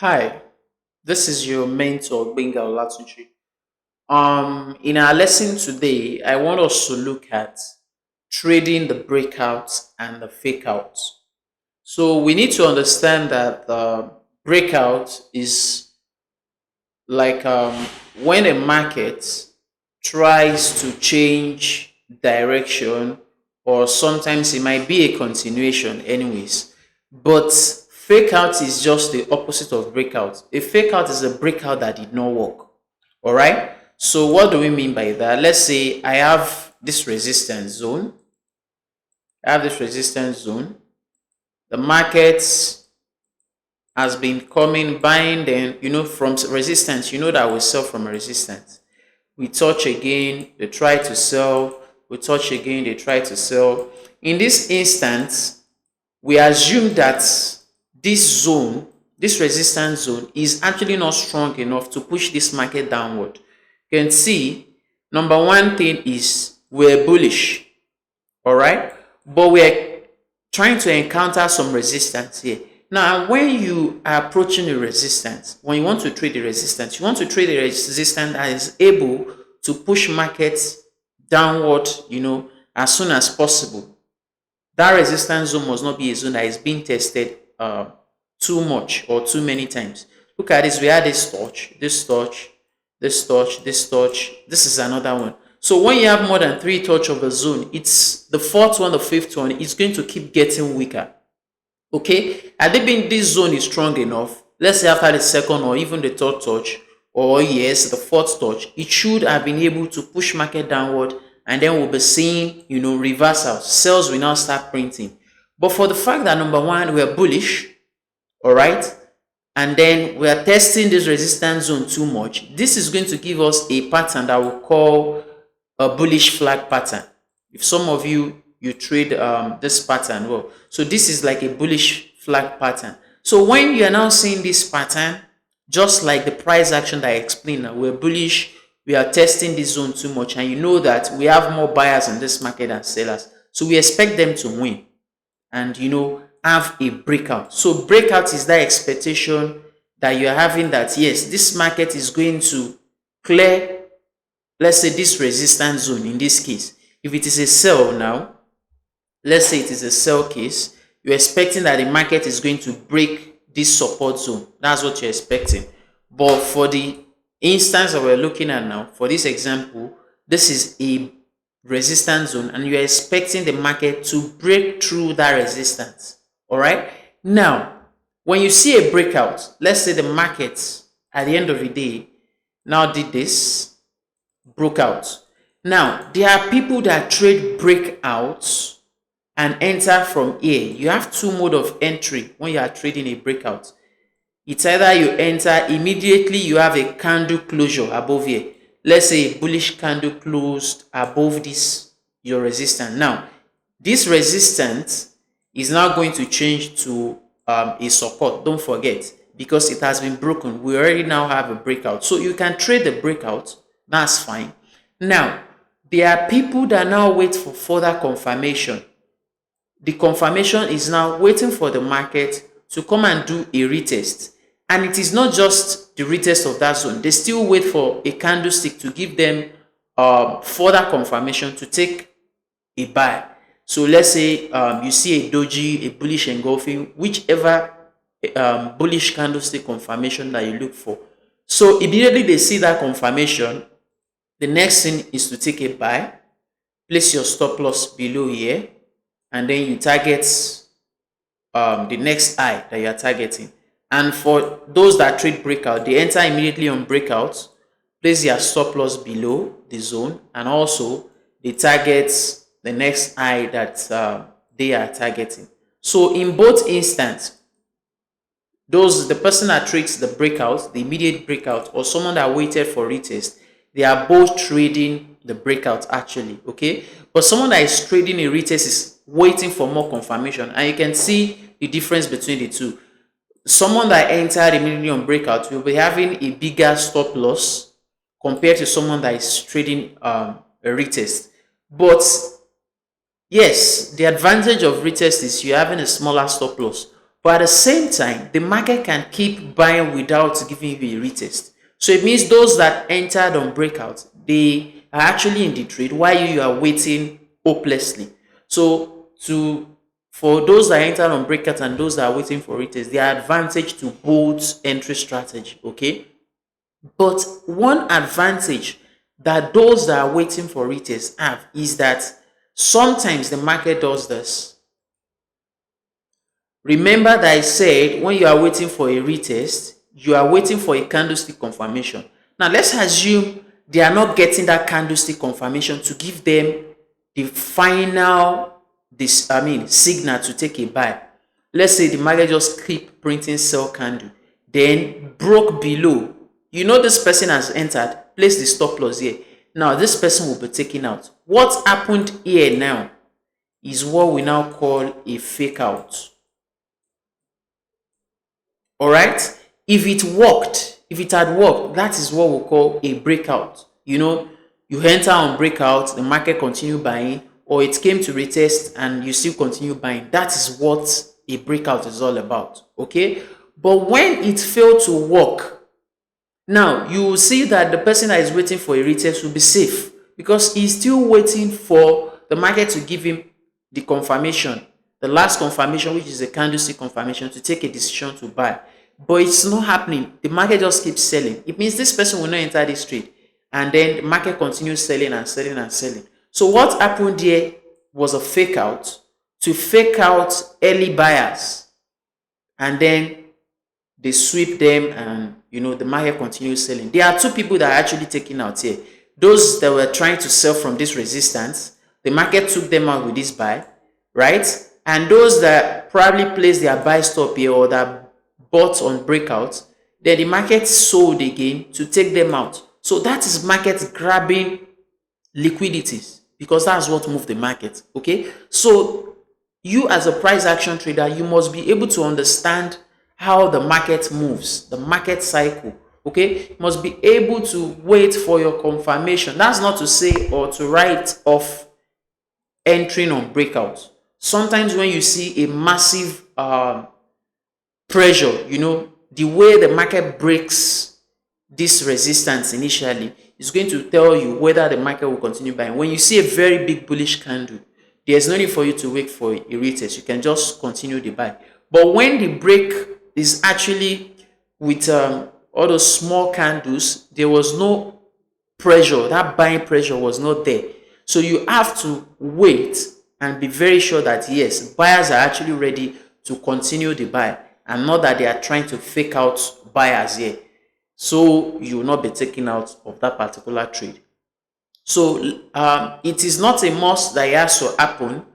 Hi, this is your mentor Benga Olatunji. In our lesson today, I want us to look at trading the breakouts and the fakeouts. So we need to understand that the breakout is like when a market tries to change direction, or sometimes it might be a continuation, anyways. But fake out is just the opposite of breakout. A fake out is a breakout that did not work. All right. So what do we mean by that? Let's say I have this resistance zone. I have this resistance zone. The market has been coming, buying, then from resistance, that we sell from a resistance. We touch again, they try to sell. We touch again, they try to sell. In this instance, we assume that this zone, this resistance zone, is actually not strong enough to push this market downward. You can see, number one thing is we're bullish, all right, but we're trying to encounter some resistance here. Now, when you are approaching a resistance, when you want to trade the resistance, you want to trade a resistance that is able to push markets downward, as soon as possible. That resistance zone must not be a zone that is being tested too much or too many times. Look at this. We had this touch, this touch, this touch, this touch. This is another one. So when you have more than 3 touch of a zone, it's the fourth one, the fifth one, it's going to keep getting weaker. Okay, had it been this zone is strong enough, let's say after the second or even the third touch, or yes, the fourth touch, it should have been able to push market downward, and then we'll be seeing reversals. Sales will now start printing. But for the fact that number one, we are bullish, all right, and then we are testing this resistance zone too much, this is going to give us a pattern that we'll call a bullish flag pattern. If some of you trade this pattern, well, so this is like a bullish flag pattern. So when you are now seeing this pattern, just like the price action that I explained, now we're bullish, we are testing this zone too much, and you know that we have more buyers in this market than sellers, so we expect them to win and have a breakout. So breakout is that expectation that you're having, that yes, this market is going to clear, let's say, this resistance zone. In this case, if it is a sell now, let's say it is a sell case, you're expecting that the market is going to break this support zone. That's what you're expecting. But for the instance that we're looking at now, for this example, this is a resistance zone, and you're expecting the market to break through that resistance. All right. Now, when you see a breakout, let's say the market at the end of the day now did this, broke out. Now, there are people that trade breakouts and enter from here. You have two mode of entry when you are trading a breakout. It's either you enter immediately, you have a candle closure above here. Let's say a bullish candle closed above this, your resistance. Now, this resistance is now going to change to a support. Don't forget, because it has been broken. We already now have a breakout. So you can trade the breakout. That's fine. Now, there are people that now wait for further confirmation. The confirmation is now waiting for the market to come and do a retest. And it is not just the retest of that zone. They still wait for a candlestick to give them further confirmation to take a buy. So let's say you see a doji, a bullish engulfing, whichever bullish candlestick confirmation that you look for. So immediately they see that confirmation, the next thing is to take a buy, place your stop loss below here, and then you target the next high that you are targeting. And for those that trade breakout, they enter immediately on breakout, place their stop loss below the zone, and also they target the next high that they are targeting. So in both instances, the person that trades the breakout, the immediate breakout, or someone that waited for retest, they are both trading the breakout actually, okay? But someone that is trading a retest is waiting for more confirmation, and you can see the difference between the two. Someone that entered immediately on breakout will be having a bigger stop loss compared to someone that is trading a retest. But yes, the advantage of retest is you're having a smaller stop loss. But at the same time, the market can keep buying without giving you a retest. So it means those that entered on breakout, they are actually in the trade while you are waiting hopelessly. So for those that entered on breakout and those that are waiting for retest, they are advantage to both entry strategy. Okay. But one advantage that those that are waiting for retest have is that sometimes the market does this. Remember that I said when you are waiting for a retest, you are waiting for a candlestick confirmation. Now let's assume they are not getting that candlestick confirmation to give them the final signal to take a buy. Let's say the market just keep printing sell candle, then broke below. You know this person has entered, place the stop loss here. Now this person will be taken out. What happened here now is what we now call a fake out. All right. If it worked, if it had worked, that is what we call a breakout. You know, you enter on breakout, the market continue buying, or it came to retest and you still continue buying. That is what a breakout is all about. Okay. But when it failed to work, now you will see that the person that is waiting for a retest will be safe because he's still waiting for the market to give him the confirmation, the last confirmation, which is a candlestick confirmation, to take a decision to buy. But it's not happening. The market just keeps selling. It means this person will not enter this trade. And then the market continues selling and selling and selling. So what happened here was a fake out to fake out early buyers. And then they sweep them and the market continues selling. There are two people that are actually taking out here. Those that were trying to sell from this resistance, the market took them out with this buy, right? And those that probably placed their buy stop here or that bought on breakout, then the market sold again to take them out. So that is market grabbing liquidities because that's what moved the market. Okay, so you as a price action trader, you must be able to understand how the market moves, the market cycle. Okay, you must be able to wait for your confirmation. That's not to say or to write off entering on breakout. Sometimes when you see a massive pressure, the way the market breaks this resistance initially is going to tell you whether the market will continue buying. When you see a very big bullish candle, there's no need for you to wait for a retest. You can just continue the buy. But when the break is actually with all those small candles, there was no pressure. That buying pressure was not there. So you have to wait and be very sure that yes, buyers are actually ready to continue the buy and not that they are trying to fake out buyers here. So you will not be taken out of that particular trade. So it is not a must that it has to happen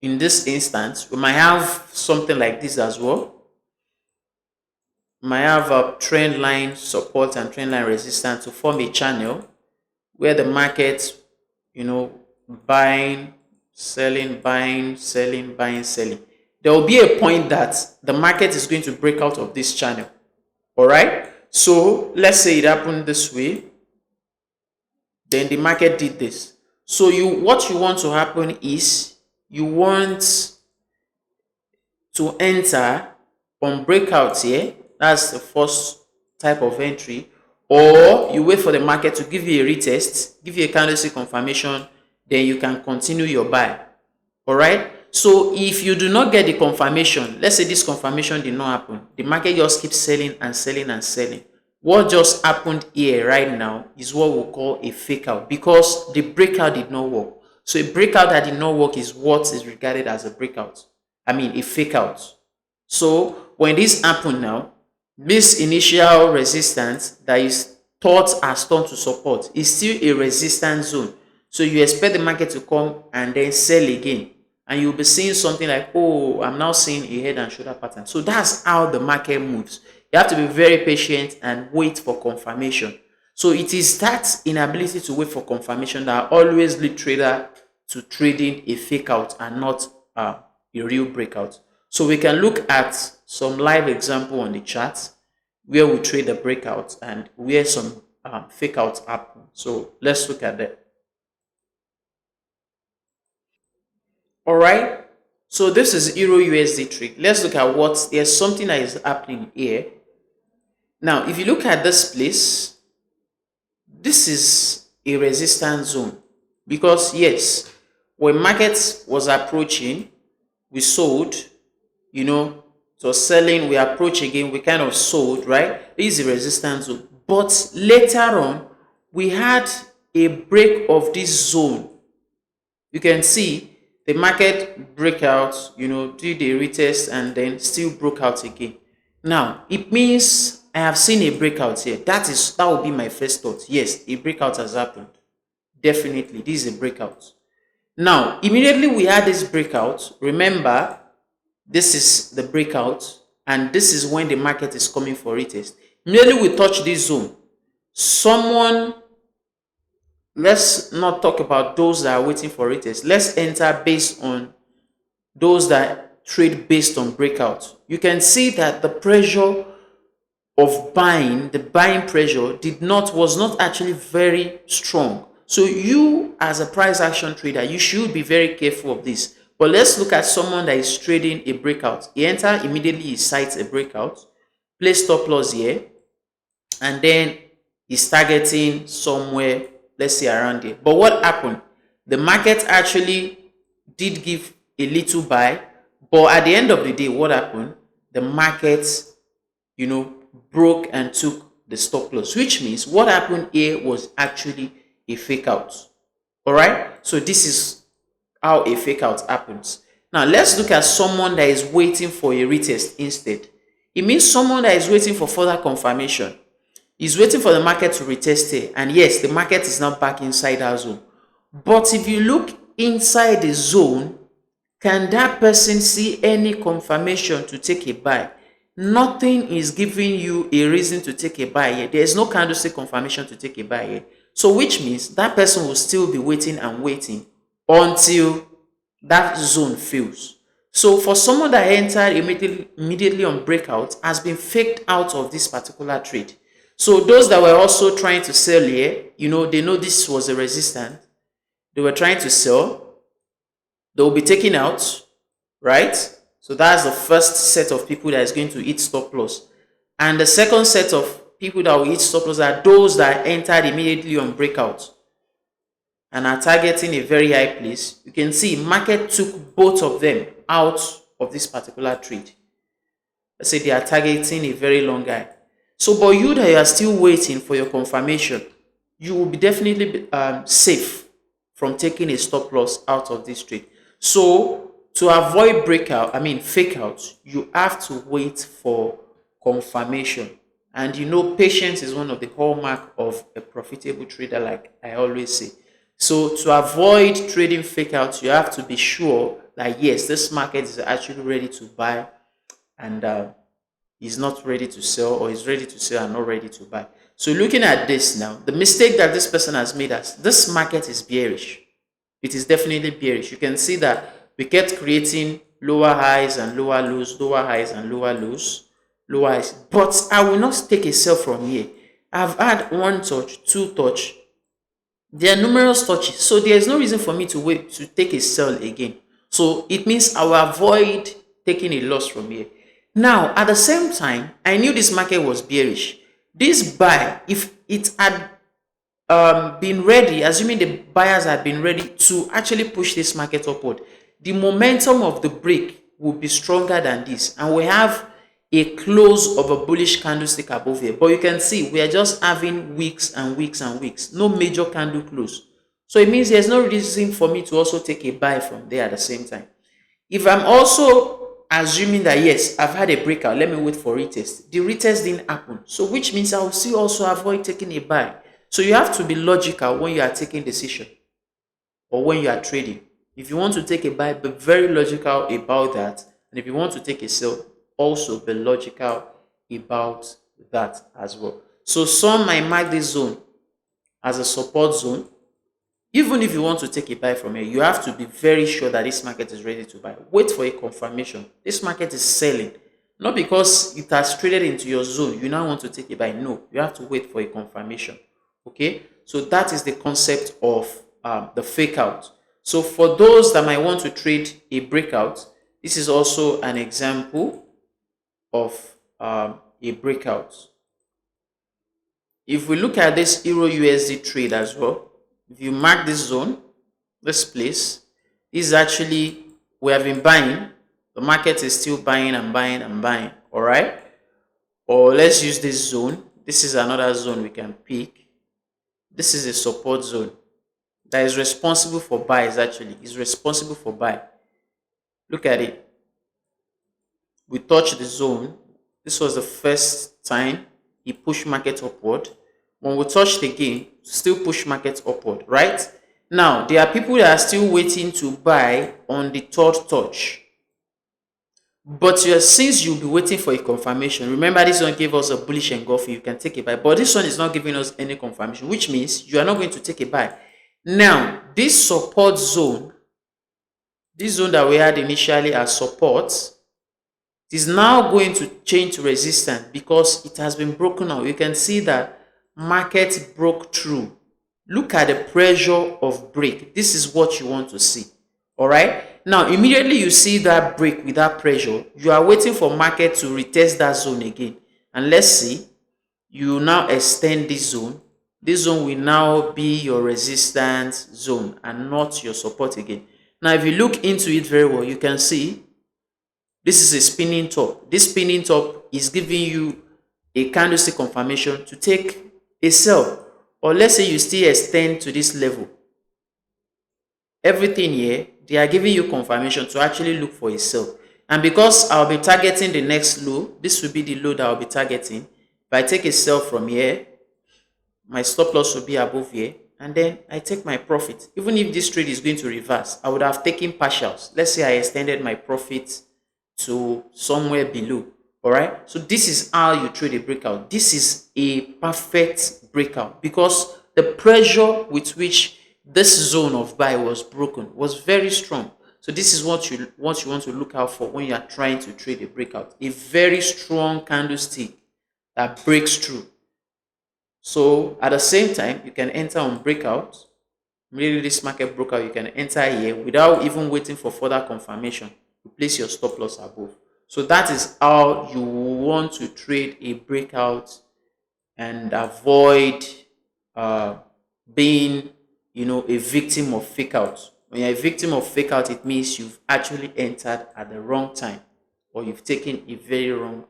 in this instance. We might have something like this as well. We might have a trend line support and trend line resistance to form a channel where the market, buying, selling, buying, selling, buying, selling. There will be a point that the market is going to break out of this channel. All right. So let's say it happened this way. Then the market did this. So what you want to happen is you want to enter on breakout here. That's the first type of entry. Or you wait for the market to give you a retest, give you a candlestick confirmation, then you can continue your buy. All right. So if you do not get the confirmation, let's say this confirmation did not happen, the market just keeps selling and selling and selling. What just happened here right now is what we call a fake out because the breakout did not work. So a breakout that did not work is what is regarded as a breakout. A fake out. So when this happened now, this initial resistance that is thought as turned to support is still a resistance zone. So you expect the market to come and then sell again. And you'll be seeing something like, oh, I'm now seeing a head and shoulder pattern. So that's how the market moves. You have to be very patient and wait for confirmation. So it is that inability to wait for confirmation that always lead trader to trading a fake out and not a real breakout. So we can look at some live example on the chart where we trade the breakout and where some fake outs happen. So let's look at that. All right. So this is Euro USD trade. Let's look at what, there's something that is happening here. Now, if you look at this place, this is a resistance zone, because yes, when market was approaching, we sold, it was selling, we approach again, we kind of sold, right? This is a resistance zone. But later on, we had a break of this zone. You can see the market break out, did a retest and then still broke out again. Now, it means I have seen a breakout here. That would be my first thought. Yes, a breakout has happened. Definitely, this is a breakout. Now, immediately we had this breakout. Remember, this is the breakout, and this is when the market is coming for retest. Immediately we touch this zone. Let's not talk about those that are waiting for retest. Let's enter based on those that trade based on breakout. You can see that the pressure of buying, the buying pressure was not actually very strong. So you, as a price action trader, you should be very careful of this. But let's look at someone that is trading a breakout. He enters immediately, he cites a breakout, place stop loss here, and then he's targeting somewhere, let's say around here. But what happened? The market actually did give a little buy, but at the end of the day, what happened? The market, broke and took the stop loss, which means what happened here was actually a fake out. All right, so this is how a fake out happens. Now let's look at someone that is waiting for a retest instead. It means someone that is waiting for further confirmation. He's waiting for the market to retest here, and yes, the market is now back inside that zone. But if you look inside the zone, can that person see any confirmation to take a buy? Nothing is giving you a reason to take a buy here. There is no candlestick confirmation to take a buy here. So which means that person will still be waiting and waiting until that zone fills. So for someone that entered immediately on breakout has been faked out of this particular trade. So those that were also trying to sell here, they know this was a resistance. They were trying to sell. They will be taken out, right? So that's the first set of people that is going to hit stop loss. And the second set of people that will hit stop loss are those that entered immediately on breakout and are targeting a very high place. You can see market took both of them out of this particular trade. Let's say they are targeting a very long high. So, but you that you are still waiting for your confirmation, you will be definitely safe from taking a stop loss out of this trade. So, to avoid fake out, you have to wait for confirmation. And patience is one of the hallmark of a profitable trader, like I always say. So to avoid trading fake out, you have to be sure that yes, this market is actually ready to buy and is not ready to sell, or is ready to sell and not ready to buy. So looking at this now, the mistake that this person has made is this market is bearish. It is definitely bearish. You can see that we kept creating lower highs and lower lows, lower highs and lower lows, lower highs. But I will not take a sell from here. I've had one touch, two touch. There are numerous touches. So there is no reason for me to wait to take a sell again. So it means I will avoid taking a loss from here. Now, at the same time, I knew this market was bearish. This buy, if it had been ready, assuming the buyers had been ready to actually push this market upward, the momentum of the break will be stronger than this, and we have a close of a bullish candlestick above here. But you can see we are just having weeks and weeks and weeks, no major candle close. So it means there's no reason for me to also take a buy from there at the same time. If I'm also assuming that yes, I've had a breakout, let me wait for retest. The retest didn't happen, so which means I will still also avoid taking a buy. So you have to be logical when you are taking decision or when you are trading. If you want to take a buy, be very logical about that. And if you want to take a sell, also be logical about that as well. So some might mark this zone as a support zone. Even if you want to take a buy from here, you have to be very sure that this market is ready to buy. Wait for a confirmation. This market is selling. Not because it has traded into your zone, you now want to take a buy. No, you have to wait for a confirmation. Okay? So that is the concept of the fake out. So for those that might want to trade a breakout, This is also an example of a breakout. If we look at this Euro USD trade as well, if you mark this zone, this place, this is actually, we have been buying. The market is still buying and buying and buying. All right. Or let's use this zone. This is another zone we can pick. This is a support zone that is responsible for buys. Actually, is responsible for buy. Look at it. We touched the zone. This was the first time he pushed market upward. When we touched again, still push market upward, right? Now, there are people that are still waiting to buy on the third touch. But since you'll be waiting for a confirmation, remember this one gave us a bullish engulfing, you can take a buy. But this one is not giving us any confirmation, which means you are not going to take a buy. Now, this support zone, this zone that we had initially as support, is now going to change to resistance because it has been broken out. You can see that market broke through. Look at the pressure of break. This is what you want to see. All right. Now, immediately you see that break with that pressure, you are waiting for market to retest that zone again. And let's see, you now extend this zone. This zone will now be your resistance zone and not your support again. Now, if you look into it very well, you can see this is a spinning top. This spinning top is giving you a candlestick confirmation to take a sell. Or let's say you still extend to this level. Everything here, they are giving you confirmation to actually look for a sell. And because I'll be targeting the next low, this will be the low that I'll be targeting. If I take a sell from here, my stop loss will be above here. And then I take my profit. Even if this trade is going to reverse, I would have taken partials. Let's say I extended my profit to somewhere below. All right. So this is how you trade a breakout. This is a perfect breakout because the pressure with which this zone of buy was broken was very strong. So this is what you want to look out for when you are trying to trade a breakout. A very strong candlestick that breaks through. So at the same time, you can enter on breakout. Immediately this market broke out, you can enter here without even waiting for further confirmation. You place your stop loss above. So that is how you want to trade a breakout and avoid being, a victim of fake out. When you're a victim of fake out, it means you've actually entered at the wrong time or you've taken a very wrong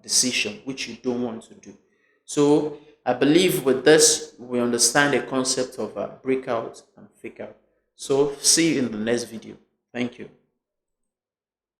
decision, which you don't want to do. So I believe with this, we understand the concept of breakout and fake out. So see you in the next video. Thank you.